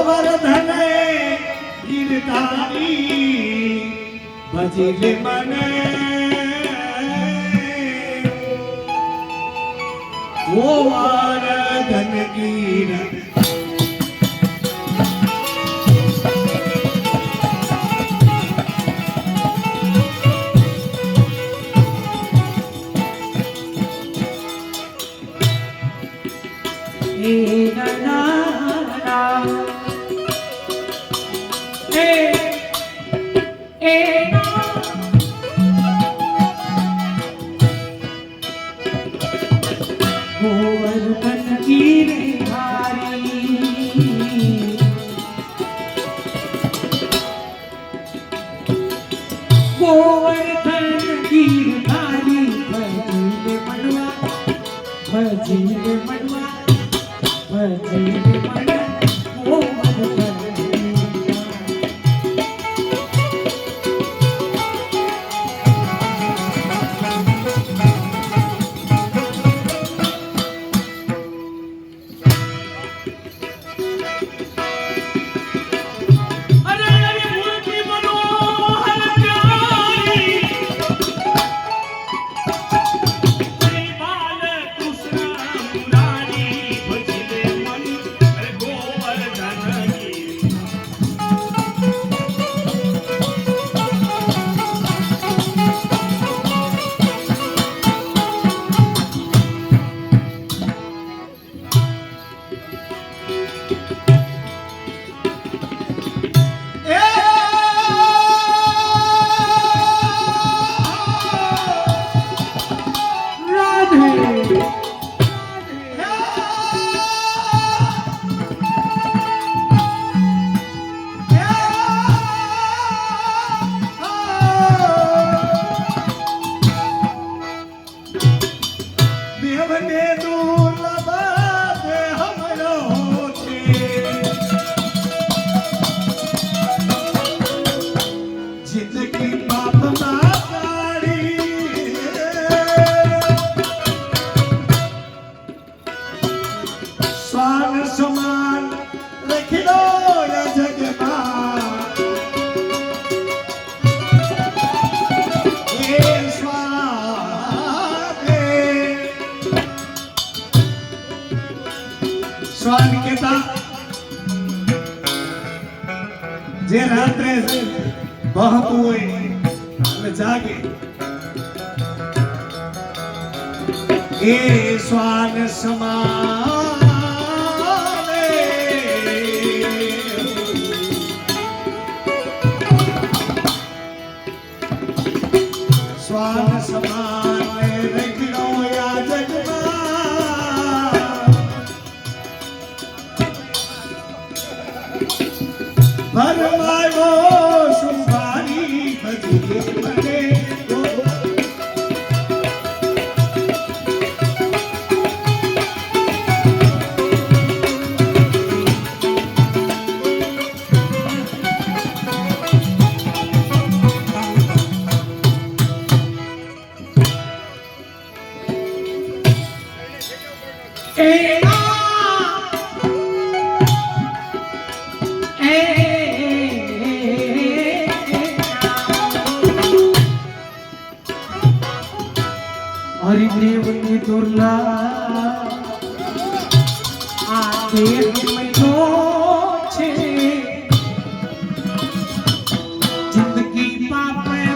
ગોવર્ધન ગીરધારી ભજીલે મને ગોવર્ધન ગીર જે રાત્રે બહતું હોય અને જાગે એ શ્વાન સમાને શ્વાન સમાને રખડો યા જગમાં ભરમાયો સુંભારી ભજીલે મને હરિદેવની દુર્લા આ દેવ મહિનો છે જિંદગી પાપમાં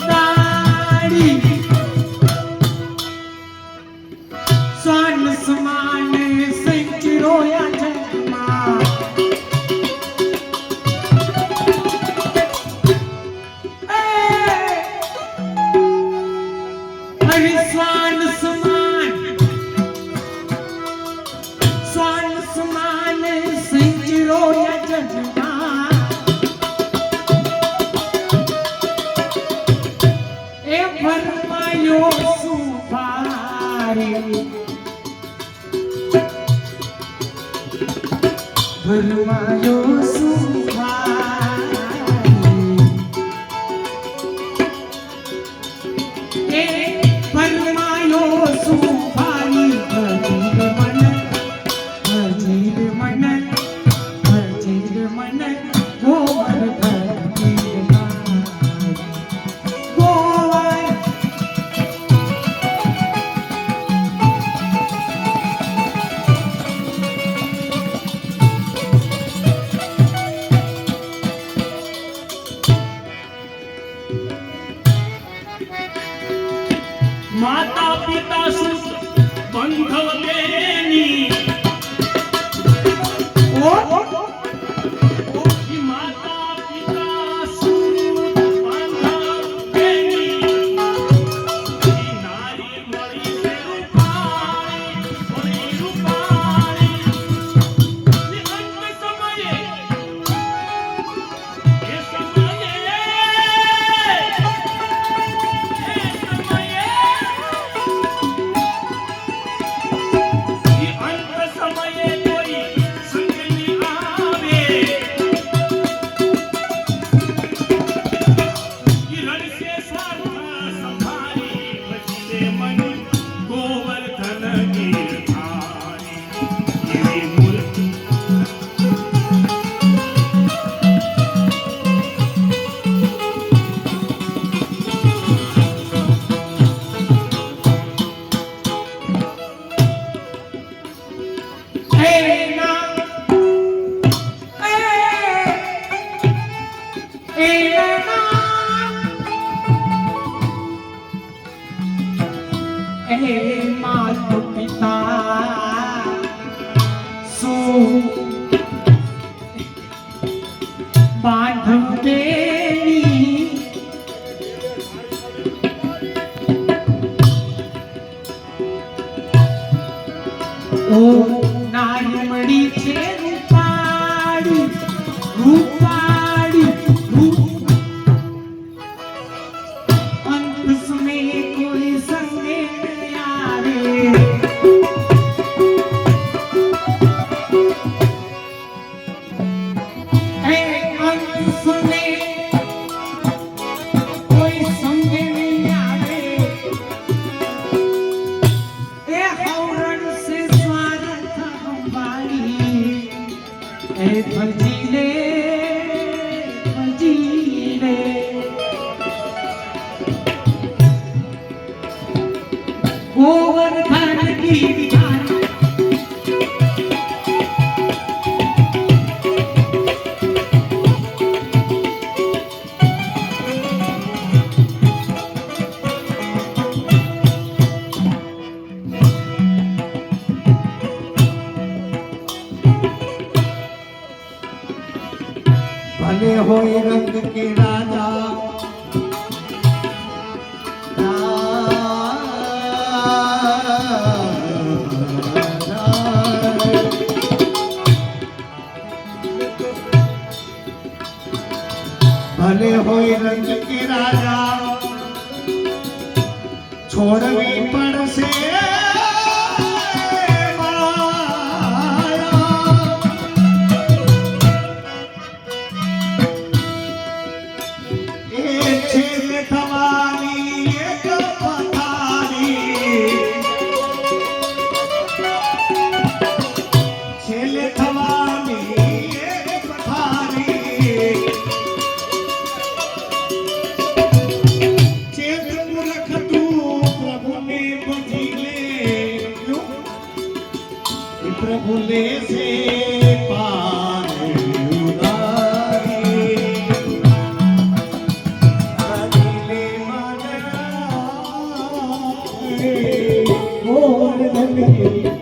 દાડી સ્વર્ણ સમાન સંચરોયા જન્મા સ્વાન સમાન સંચરો યજ્ઞા એ ભરમાયો સુભારી ભરમાયો સુભારી પરમાયો સુભારી ભજીલે મને ભજીલે પિતા સુત બંધવ બેની માતા પિતા સુત બંધવ બેની નારી મળી છે રૂપાળી અંત સમયે એ સમયે કોઈ સંગની આવે રણસે સ્વાર્થ સંભાળી બચીલે મન ગોવર્ધન ગીરધારી એવી મૂર્તિ માતા પિતા સુ બાંધવ બેની ઓ નારી મળી છે રૂપાળી રૂપાળી અંત સમયે કોઈ સંગે આવે એ અંત સમયે કોઈ સંગે નહીં આવે એ હવરણ સે સ્વાર્થ સંભાળી એ ભજી લે ગોવર્ધન ગીરધારી ભલે હોય રંગ કે રાજા ભલે હોય રંગ કે રાજા છોડવી પડશે प्रभु ले से पार उदारी अनिले मनाए गोवर्धन गिरी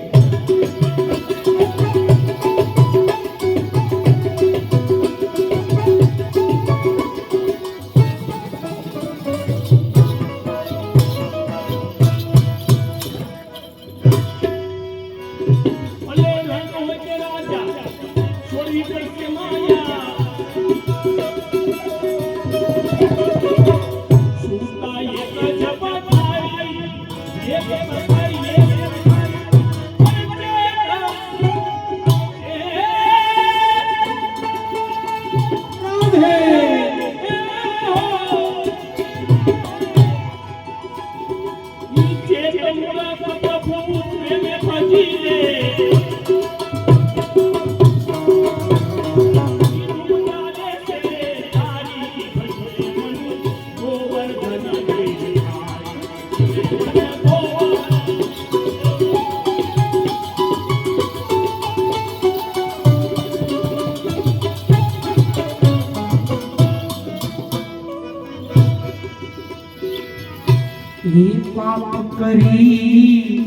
પાપ કરી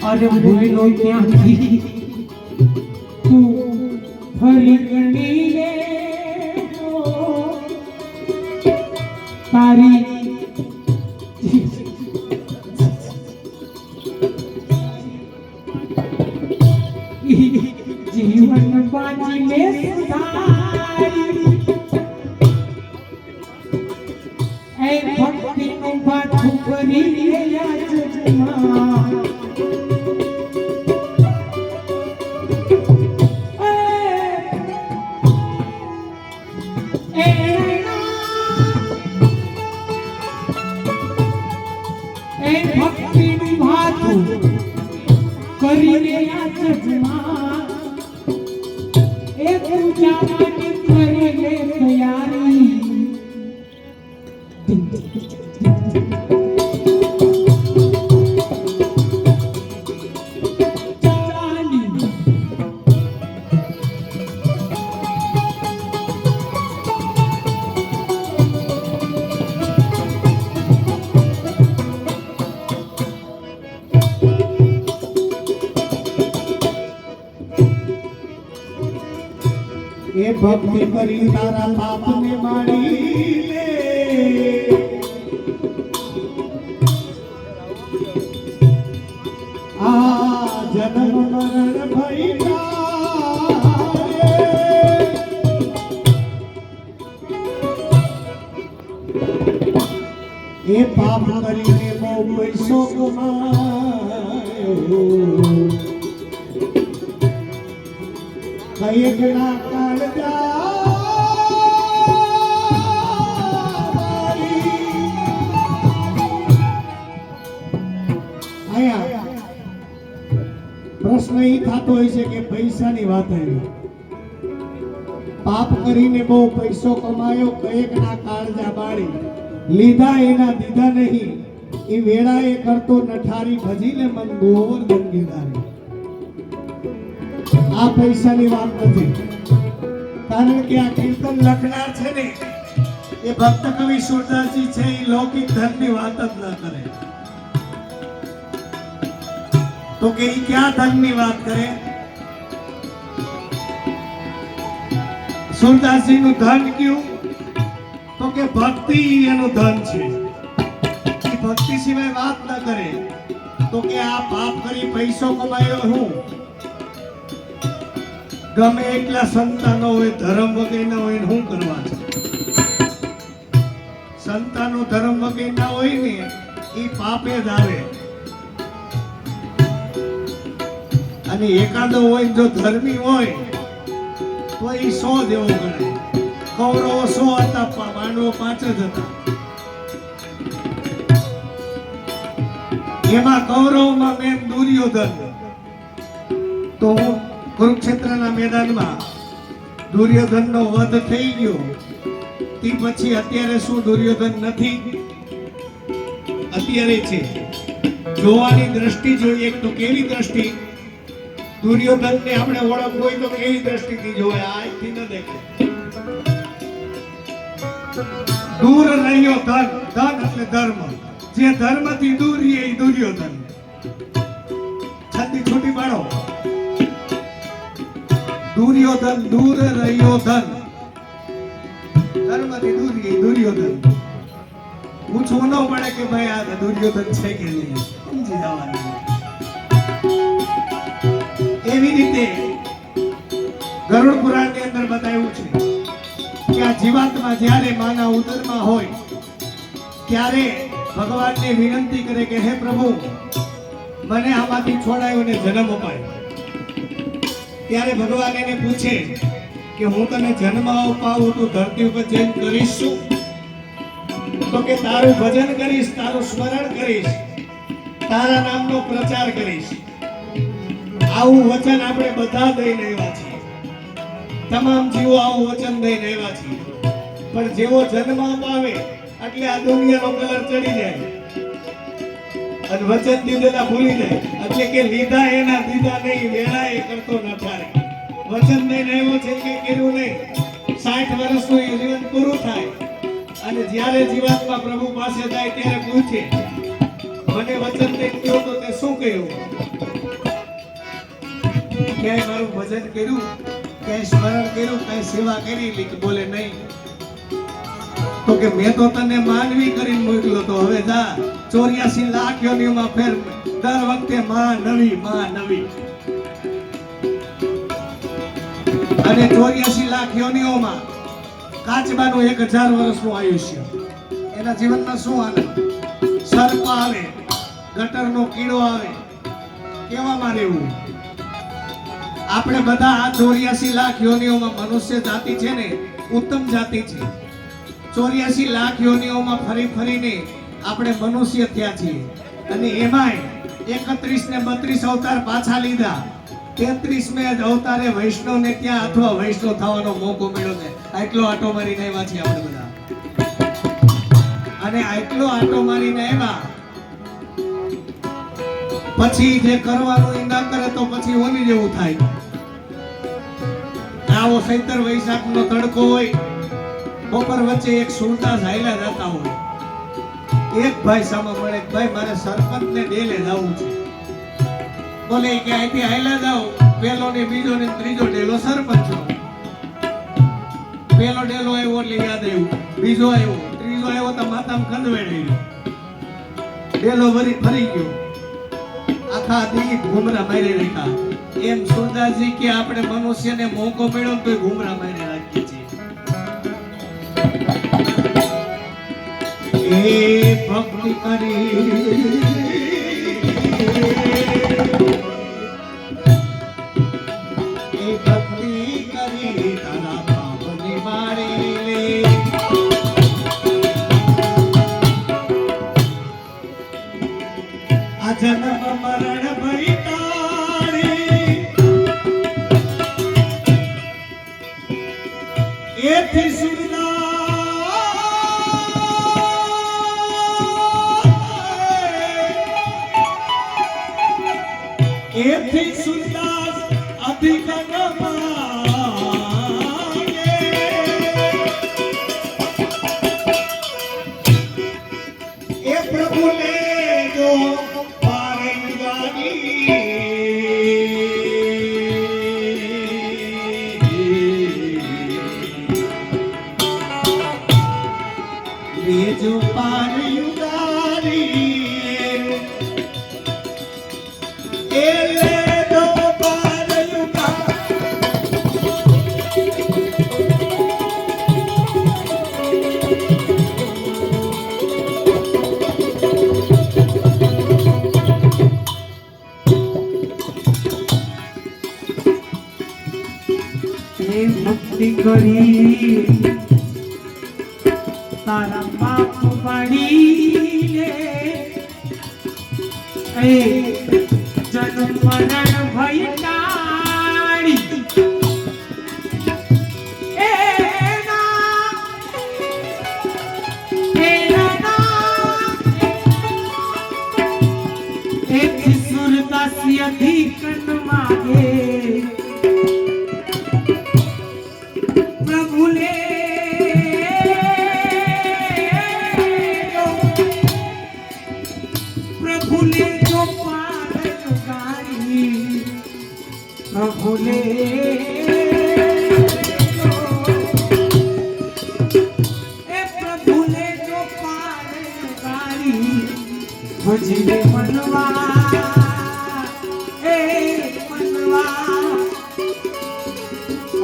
અરે ભૂલો ક્યાંથી તું ફરી ગણી લે તારી જીવન બાજી લે સુધારી એ ભક્તિનું પાછું કરી લે યાચમાં એ ભક્તિનું પાછું કરી લે યાચમાં એ પૂજા માટે કરી લે તૈયારી એ ભક્તિ કરી તારા પાપને મારી લે આ જન્મ મરણ ભઈ એ પાપ કરીને બહુ પૈસો કમાયો કઈક ના પ્રશ્ન એ થતો હોય છે કે પૈસાની વાત આવી પાપ કરીને બહુ પૈસો કમાયો કઈક ના કાળજા બાળી લીધા એના દીધા નહીં એ વેળા એ કરતો નઠારી ભજી લે મન ગોવર્ધન ગીધારી આ પૈસાની વાત નથી કારણ કે આ કીર્તન લખનાર છે ને એ ભક્ત કવિ સુરદાસજી છે એ લૌકિક ધનની વાત જ ન કરે તો કે એ ક્યાં ધનની વાત કરે સુરદાસજી નું ધન કયું તો કે ભક્તિ એનું ધન છે એ ભક્તિ સિવાય વાત ન કરે તો કે આ પાપ કરી પૈસો કમાયો હું ગમે એટલા સંતાનો હોય ધર્મ વગેરેના હોય શું કરવા છે સંતાનો ધર્મ વગેરેના હોય ને એ પાપે જ આવે અને એકાદો હોય જો ધર્મી હોય તો એ 100 જેવો ગણાય કૌરવો 100 હતા પાંડવો 5 જ હતા એમાં કૌરવમાં મેન દુર્યોધન તો કુરુક્ષેત્રના મેદાનમાં દુર્યોધનનો વધ થઈ ગયો તે પછી અત્યારે શું દુર્યોધન નથી અત્યારે છે જોવાની દ્રષ્ટિ જોઈએ તો કેવી દ્રષ્ટિ દુર્યોધનને આપણે ઓળખવું હોય તો કેવી દ્રષ્ટિથી જોવે આંખથી ન દેખે દૂર રહ્યો ધન ધન એટલે ધર્મ જે ધર્મથી દૂર રહે એ દુર્યોધન છાતી છોટી પાડો દુર્યોધન દૂર રહ્યો ધન ધર્મથી દૂર રહે દુર્યોધન પૂછવું ન પડે કે ભાઈ આ દુર્યોધન છે કે નહીં સમજી જવાનું એવી રીતે ગરુડ પુરાણની અંદર બતાવ્યું છે કે આ જીવાત્મા જ્યારે માના ઉદરમાં હોય ત્યારે ભગવાનને વિનંતી કરે કે હે પ્રભુ મને આમાંથી છોડાયો ને જન્મ અપાય ત્યારે ભગવાન એને પૂછે કે હું તને જન્મ અપાવું તો ધરતી ઉપર જઈને કરીશ શું તો કે તારું ભજન કરીશ તારું સ્મરણ કરીશ તારા નામનો પ્રચાર કરીશ આવું વચન આપણે બધા દઈને આવ્યા છીએ તમામ જીવો આવું વચન દઈને આવ્યા છીએ પણ જેવો જન્મ અપાવે એટલે આ દુનિયાનો કલર ચડી જાય અને વચન દીધેલા ભૂલી જાય એટલે કે લીધા એના દીધા નહીં વેળા એ કરતો ન થાય વચન દઈને આવ્યો છે કે કર્યું નહીં 60 વર્ષનું જીવન પૂરું થાય અને જ્યારે જીવાત્મા પ્રભુ પાસે જાય ત્યારે પૂછે મને વચન તે કહ્યું તો તે શું કહ્યું? ક્યાંય મારું ભજન કર્યું, ક્યાંય સ્મરણ કર્યું, ક્યાંય સેવા કરી? કે બોલે નહીં. તો કે મેં તો તને માનવી કરીને મોકલ્યો તો, હવે જા 84 લાખ યોનિઓમાં ફેર, દર વખતે માં નવી અને 84 લાખ યોનિઓમાં કાચબાનું 1000 વર્ષનું આયુષ્ય. એના જીવનમાં શું આનંદ? સર્પ આવે, ગટરનો કીડો આવે, કેવામાં રહેવું? આપણે બધા આ 84 લાખ યોનિઓમાં મનુષ્ય જાતિ છે ને, ઉત્તમ જાતિ છે. 84 લાખ યોનિઓમાં ફરી ફરીને આપણે મનુષ્ય થયા છીએ. અને એમાંય 31 ને 32 અવતાર પાછા લીધા. 33મે અવતારે વૈષ્ણવને ત્યાં અથવા વૈષ્ણવ થવાનો મોકો મળ્યો છે. આટલો આટો મારીને આવ્યા છીએ આપણે બધા. અને આટલો આટો મારીને આવ્યા પછી જે કરવાનું એ ના કરે તો પછી ઓની જેવું થાય. આવો ચૈત્ર વૈશાખનો તડકો હોય, બપોર વચ્ચે એક સુરદાસ હાલ્યા જતા હોય, એક ભાઈ સામે મળે, ભાઈ મારે સરપંચને ડેલે જવું છે. બોલે કે અહીંથી હાલ્યા જાઓ, પેલો ને બીજો ને ત્રીજો ડેલો સરપંચનો. પેલો ડેલો આવ્યો એટલે યાદ આવ્યું, બીજો આવ્યો, ત્રીજો આવ્યો તો માતામાં ખંડવેડી ગયો, ડેલો ફરી ગયો, આખા દી ઘુમરા મારી રાખ્યા. એમ સુરદાસજી કે આપણે મનુષ્યને મોકો મળ્યો તો ઘુમરા મારી રાખીએ છીએ. એ ભક્તિ કરી તારા પાપની મારી લે. આ જન્મ મરણ ભઈ તારી એથી સુરદાસ અધિક ન માગે. એ પ્રભુ લેજો પારે ગાડી. લેજો પાર યુગારી. ભક્તિ કરી તારા પાપ પાડી લે. એ જન્મ મરણ ભય ટાળી સુરદાસી અધિક ન માગે. ભૂલે એ પ્રભુને જો પારે ગાડી ભજીલે મનવા. એ મનવા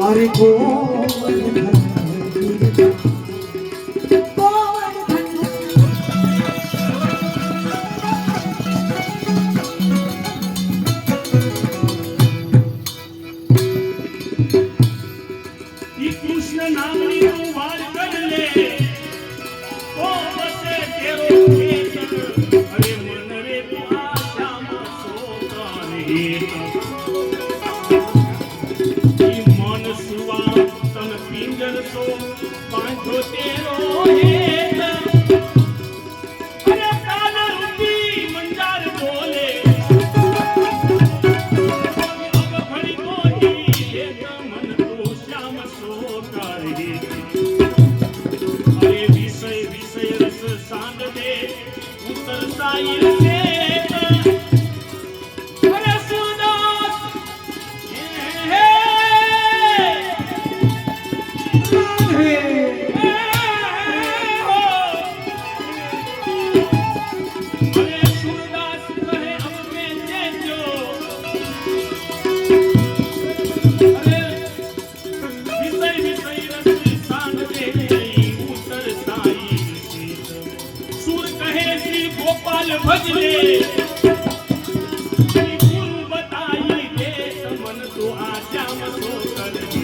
અરે ગોવર્ધન મન સુવા સાઈર શેઠ અરે સુરદાસ હે અરે સુરદાસ કહે અમને દેજો અરે વિષય રસની સાંગ દે ઉતર સાઈ સુર કહે શ્રી ગોપાલ ભજલે શ્રી ગુરુ બતાઈ દે મન તો આશ્યામ સો કરજે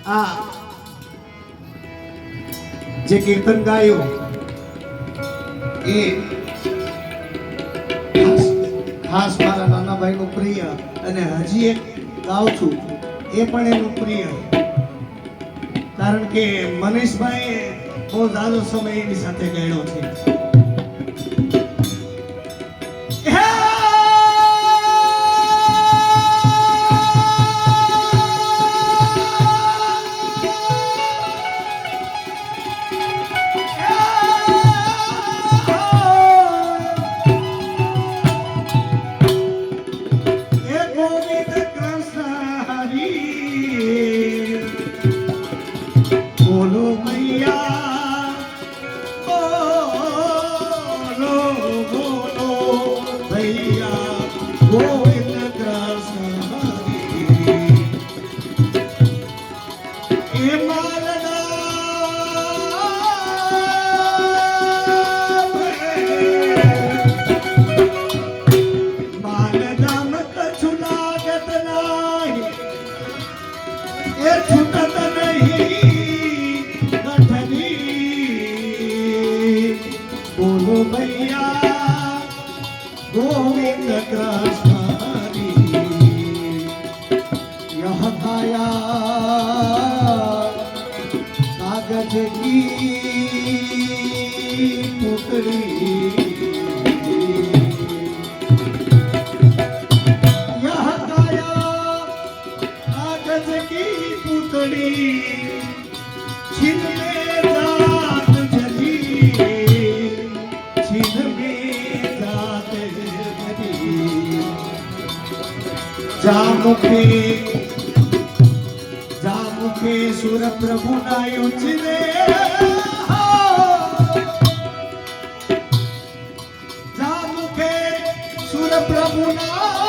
આ જે કીર્તન ગાયું એ ખાસ મારા નાના ભાઈનું પ્રિય અને હજી એક ગાઉં છું એ પણ એનું પ્રિય કારણ કે મનીષભાઈ બહુ સારો સમય એની સાથે ગાળ્યો છે બોલો મૈયા બોલો બોલો ભૈયા ગોવિંદ કૃષ્ણ હરી એ માલધામ કછું લાગત નાહી એ છૂટત નહીં ગઠની બોલો ભૈયા ગોવિંદ કૃષ્ણ હરી यह काया कागज की पुतली यह काया कागज की पुतली छिन में जात जली छिन में जात जली જામુખે સુર પ્રભુ ના યુચરે જામુખે સુર પ્રભુ ના